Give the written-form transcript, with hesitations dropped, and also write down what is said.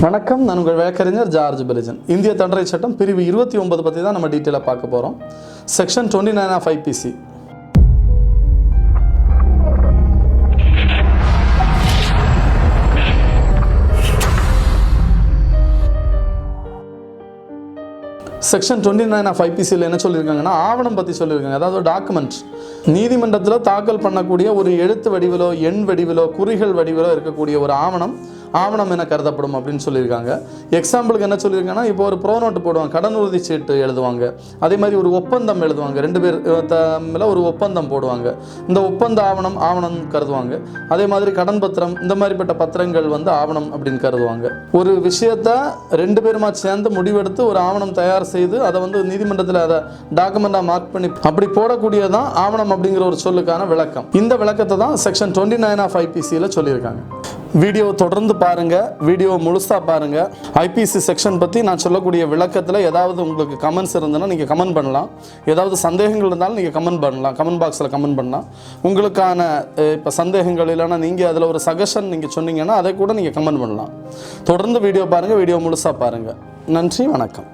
வணக்கம், நான் உங்கள் வழக்கறிஞர் ஜார்ஜ் பெலிஜன். இந்திய தண்டனை சட்டம் பிரிவு 29 பற்றி தான் நம்ம டீட்டெயிலாக பார்க்க போகிறோம். Section 29 of IPC. Section 29 of IPCயில் என்ன சொல்லியிருக்காங்கன்னா, ஆவணம் பற்றி சொல்லியிருக்காங்க. அதாவது டாக்குமெண்ட், நீதிமன்றத்தில் தாக்கல் பண்ணக்கூடிய ஒரு எழுத்து வடிவிலோ எண் வடிவிலோ குறிகள் வடிவிலோ இருக்கக்கூடிய ஒரு ஆவணம் என கருதப்படும் அப்படின்னு சொல்லியிருக்காங்க. எக்ஸாம்பிளுக்கு என்ன சொல்லியிருக்காங்கன்னா, இப்போ ஒரு ப்ரோனோட்டு போடுவாங்க, கடன் உறுதி சீட்டு எழுதுவாங்க, அதே மாதிரி ஒரு ஒப்பந்தம் எழுதுவாங்க, 2 பேர் தமிழில் ஒரு ஒப்பந்தம் போடுவாங்க, இந்த ஒப்பந்த ஆவணம் கருதுவாங்க. அதே மாதிரி கடன் பத்திரம், இந்த மாதிரிப்பட்ட பத்திரங்கள் ஆவணம் அப்படின்னு கருதுவாங்க. ஒரு விஷயத்த 2 பேருமா சேர்ந்து முடிவெடுத்து ஒரு ஆவணம் தயார் செய்து அதை நீதிமன்றத்தில் அதை டாக்குமெண்டாக மார்க் பண்ணி அப்படி போடக்கூடியதான் ஆவணம் அப்படிங்கிற ஒரு சொல்லுக்கான விளக்கம். இந்த விளக்கத்தை தான் செக்ஷன் 29 ஆஃப் IPCயில் சொல்லியிருக்காங்க. வீடியோ தொடர்ந்து பாருங்கள், வீடியோ முழுசாக பாருங்கள். IPC செக்ஷன் பற்றி நான் சொல்லக்கூடிய விளக்கத்தில் ஏதாவது உங்களுக்கு கமெண்ட்ஸ் இருந்ததுன்னா நீங்கள் கமெண்ட் பண்ணலாம். ஏதாவது சந்தேகங்கள் இருந்தாலும் நீங்கள் கமெண்ட் பண்ணலாம், கமெண்ட் பாக்ஸில் கமெண்ட் பண்ணலாம். உங்களுக்கான இப்போ சந்தேகங்கள் இல்லைன்னா நீங்கள் அதில் ஒரு சஜஷன் நீங்கள் சொன்னீங்கன்னா அதை கூட நீங்கள் கமெண்ட் பண்ணலாம். தொடர்ந்து வீடியோ பாருங்கள், வீடியோ முழுசாக பாருங்கள். நன்றி, வணக்கம்.